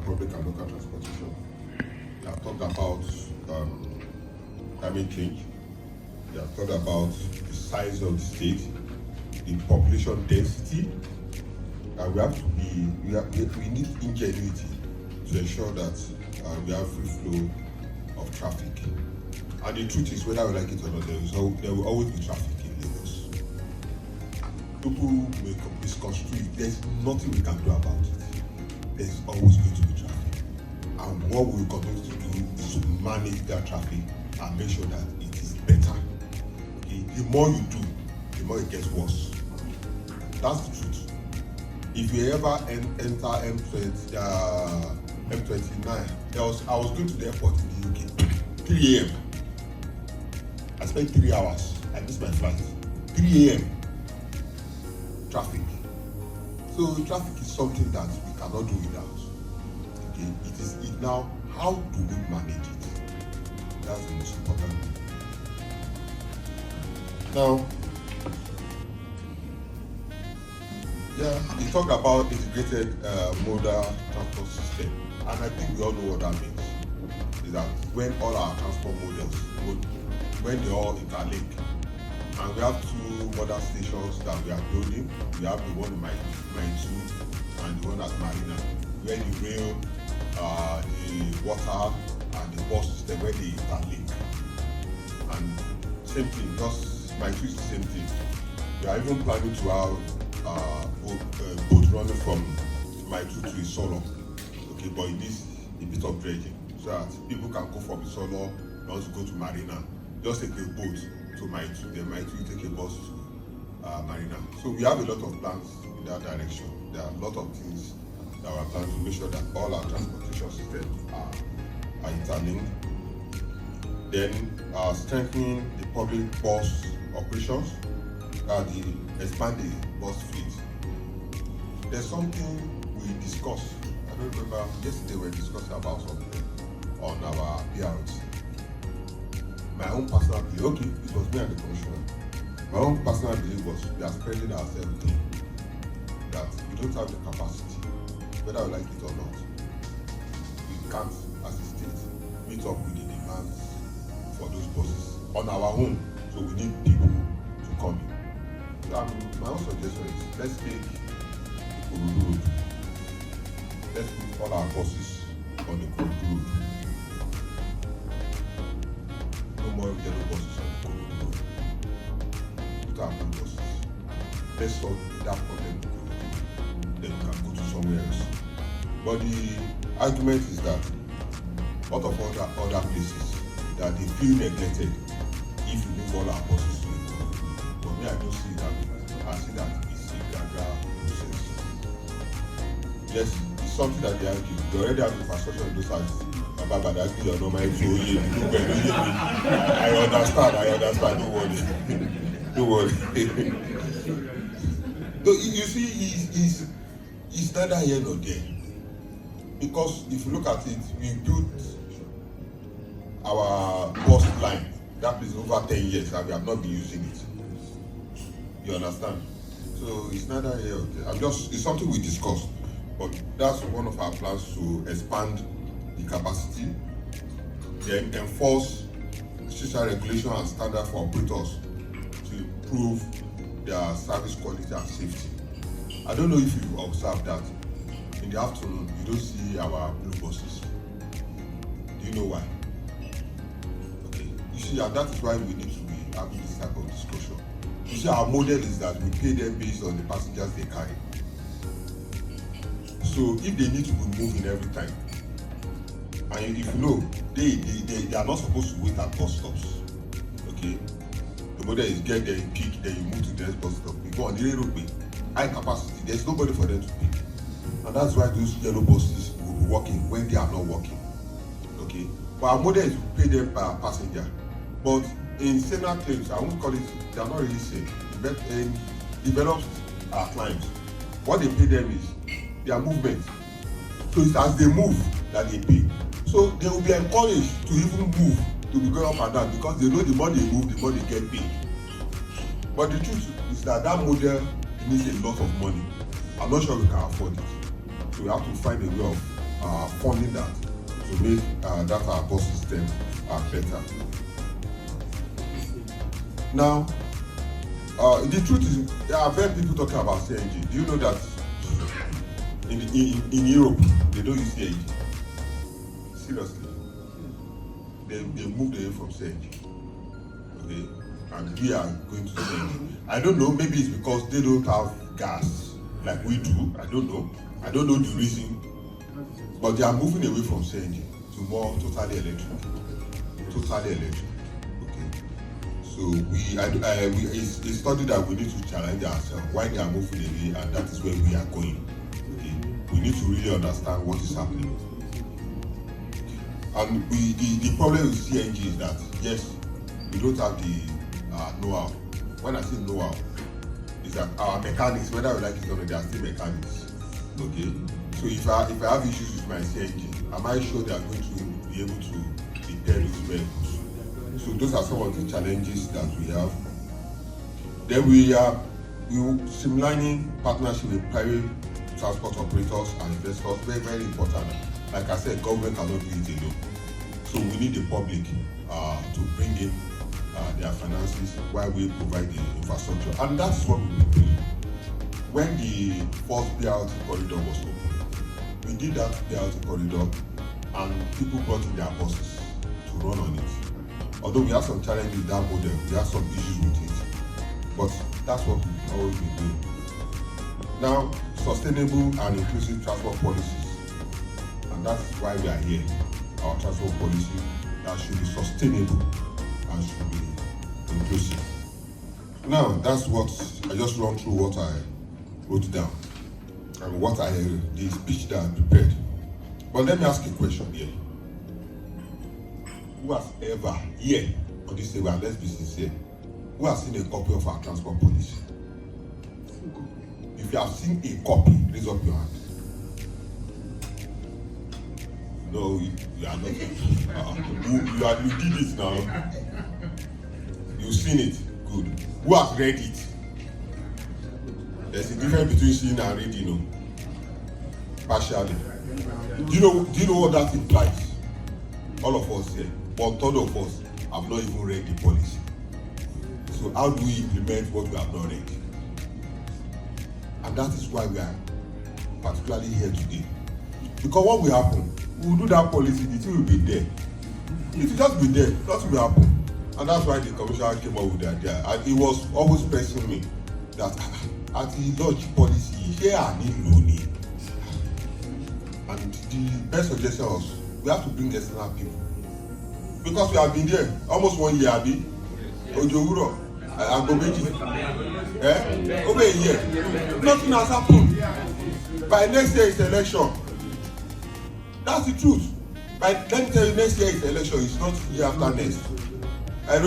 public and local transportation. We have talked about climate change. We have talked about the size of the state, the population density. We have to be, we need ingenuity to ensure that we have free flow of traffic. And the truth is, whether we like it or not, there will always be traffic in Lagos. People may misconstrue it. There's nothing we can do about it. There's always going to be traffic. And what we continue to do is to manage that traffic and make sure that it is better. Okay? The more you do, the more it gets worse. That's the truth. If you ever enter M29, I was going to the airport in the UK, 3 a.m. I spent 3 hours. I missed my flight. 3 a.m. Traffic. So traffic is something that we cannot do without. Okay, it now. How do we manage it? That's the most important thing. Now, we talked about integrated modal transport system, and I think we all know what that means. Is that when all our transport models, when they all interlink, and we have 2 modal stations that we are building. We have the one in Maitu and the one at Marina, where the rail, the water, and the bus system, where they interlink. And same thing, just Maitu is the same thing. We are even planning to have boat running from Maitu to Isolo. Okay, but it needs a bit of dredging so that people can go from Isolo not to go to Marina. Just take a boat to Maitu, then Maitu you take a bus to Marina. So we have a lot of plans in that direction. There are a lot of things that we are planning to make sure that all our transportation systems are interlinked. Then strengthening the public bus operations, expand the bus fleet. There's something we discussed. I don't remember, yesterday we were discussing about something on our PRT. My own personal belief, okay, it was me and the commissioner. My own personal belief was we are spreading ourselves thin, that we don't have the capacity, whether we like it or not. We can't, as a state, meet up with the demands for those buses on our own, so we need people to come in. So my own suggestion is, let's take Ikorodu Road. Let's put all our buses on the Ikorodu Road. No more yellow buses on the Ikorodu Road. Put our blue buses. Let's solve that problem. Then we can go to somewhere else. But the argument is that a lot of other places that they feel neglected if you move all our buses to Ikorodu. But me, I don't see that. I see that it's a gradual process. Yes, it's something that they argue. They already have infrastructure in those sites. I understand, don't worry. Don't worry. So you see, it's neither here nor there. Because if you look at it, we built our bus line, that is over 10 years and we have not been using it. You understand? So it's neither here or there. It's something we discussed. But that's one of our plans, to expand the capacity, then enforce social regulation and standard for operators to improve their service quality and safety. I don't know if you've observed that in the afternoon you don't see our blue buses. Do you know why? Okay, you see, and that is why we need to be having this type of discussion. You see, our model is that we pay them based on the passengers they carry. So if they need to be moving every time, and if you know, they are not supposed to wait at bus stops. Okay? The model is get there, you pick, then you move to the next bus stop. You go on the roadway, high capacity, there's nobody for them to pick. And that's why those yellow buses will be working when they are not working. Okay? But our model is to pay them per passenger. But in similar claims, I won't call it, they are not really safe. Developed clients, what they pay them is their movement. So it's as they move that they pay. So they will be encouraged to even move, to be going up and down, because they know the more they move, the more they get paid. But the truth is that model needs a lot of money. I'm not sure we can afford it. So we have to find a way of funding that to make that our bus system better. Now, the truth is, I've heard people talking about CNG. Do you know that in Europe they don't use CNG? Seriously, they moved away from CNG. Okay, and we are going to CNG. I don't know. Maybe it's because they don't have gas like we do. I don't know. I don't know the reason, but they are moving away from CNG to more totally electric. Totally electric. So it's a study that we need to challenge ourselves why they are moving away, and that is where we are going. Okay? We need to really understand what is happening. And the problem with CNG is that yes, we don't have the know-how. When I say know-how, is that our mechanics, whether we like it or not, they are still mechanics. Okay. So if I have issues with my CNG, am I sure they are going to be able to repair those vehicles? So those are some of the challenges that we have. Then we are streamlining partnership with private transport operators and investors. Very, very important. Like I said, government cannot do it alone. So we need the public to bring in their finances while we provide the infrastructure. And that's what we do. When the first BRT corridor was opened, we did that BRT corridor and people brought in their buses to run on it. Although we have some challenges with that model, we have some issues with it, but that's what we've always been doing. Now, sustainable and inclusive transport policies, and that's why we are here. Our transport policy that should be sustainable and should be inclusive. Now, that's what I just run through what I wrote down and what the speech that I prepared. But let me ask you a question here. Who has ever, here on this table, let's be sincere, who has seen a copy of our transport policy? If you have seen a copy, raise up your hand. No, you are not. You did it now. You've seen it. Good. Who has read it? There's a difference between seeing and reading, partially. Do you know what that implies? All of us here. 1/3 of us have not even read the policy. So how do we implement what we have not read? And that is why we are particularly here today. Because what will happen? We will do that policy, the thing will be there. It will just be there, nothing will happen. And that's why the commissioner came up with the idea. And he was always pressing me that at the lodge policy, here I need money. And the best suggestion was we have to bring external people. Because we have been there almost 1 year, Abi. Ojowuro, Agbomeji. Over a year. Nothing has happened. By next year is election. That's the truth. Let me tell you, next year is election. It's not year after next. It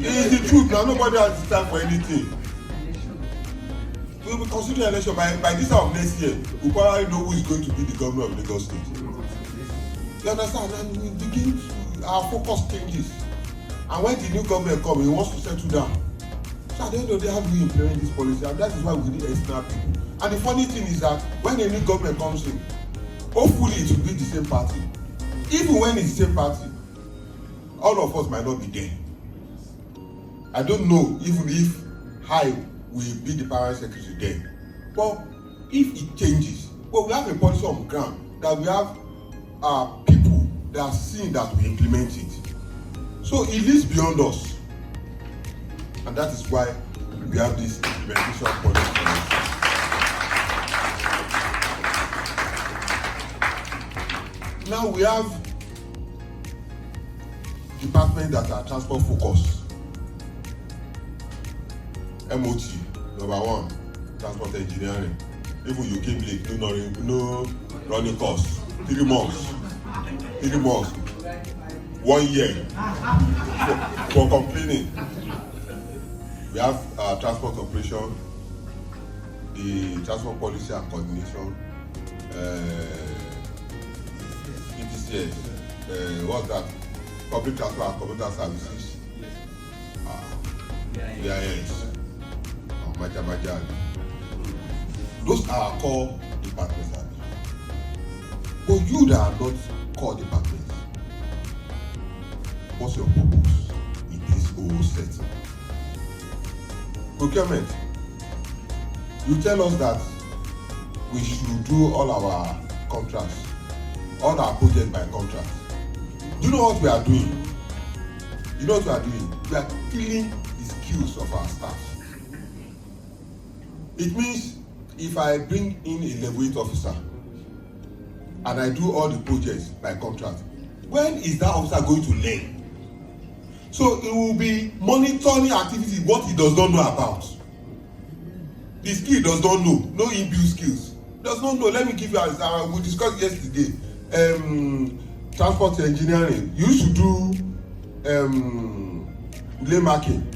is the truth. Now nobody has time for anything. We will consider election by this time of next year. We probably know who is going to be the governor of Lagos State. You understand? And we begin to, our focus changes. And when the new government comes, he wants to settle down. So at the end of the day, how do we implement this policy? And that is why we need external people. And the funny thing is that when a new government comes in, hopefully it will be the same party. Even when it's the same party, all of us might not be there. I don't know even if I will be the permanent secretary then. But if it changes, well, we have a policy on the ground that we have people that are seeing that we implement it. So it lives beyond us. And that is why we have this implementation policy. Now we have departments that are transport focused. MOT, number 1, transport engineering. Even you came late, no running course. 3 months. 1 year for complaining. We have transport operation, the transport policy and coordination, PTCS, what's that? Public transport and commuter services, VIS, Those are our core departments. But you that are not core departments, what's your purpose in this whole setting? Procurement. You tell us that we should do all our contracts, all our projects by contract. Do you know what we are doing? You know what we are doing? We are killing the skills of our staff. It means if I bring in a level 8 officer and I do all the projects by contract, when is that officer going to learn? So it will be monitoring activity what he does not know about. The skill does not know, no inbuilt skills. Does not know. Let me give you an example. We discussed yesterday. Transport engineering. You used to do lane marking.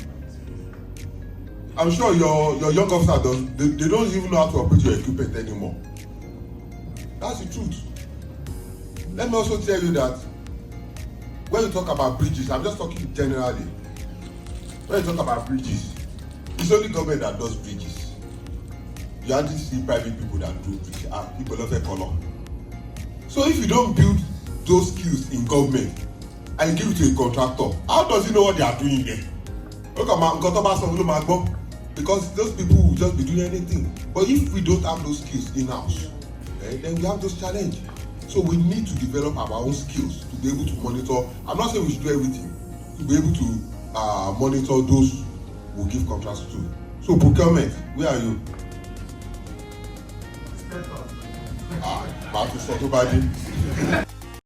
I'm sure your young officer they don't even know how to operate your equipment anymore. That's the truth. Let me also tell you that when you talk about bridges, I'm just talking generally. When you talk about bridges, it's only government that does bridges. You hardly see private people that do bridges. People love a color. So if you don't build those skills in government and you give it to a contractor, how does he know what they are doing there? Look at because those people will just be doing anything. But if we don't have those skills in-house, then we have those challenges. So we need to develop our own skills to be able to monitor. I'm not saying we should do everything. To be able to monitor those who give contracts to. So procurement, where are you? Back to Sotobadi.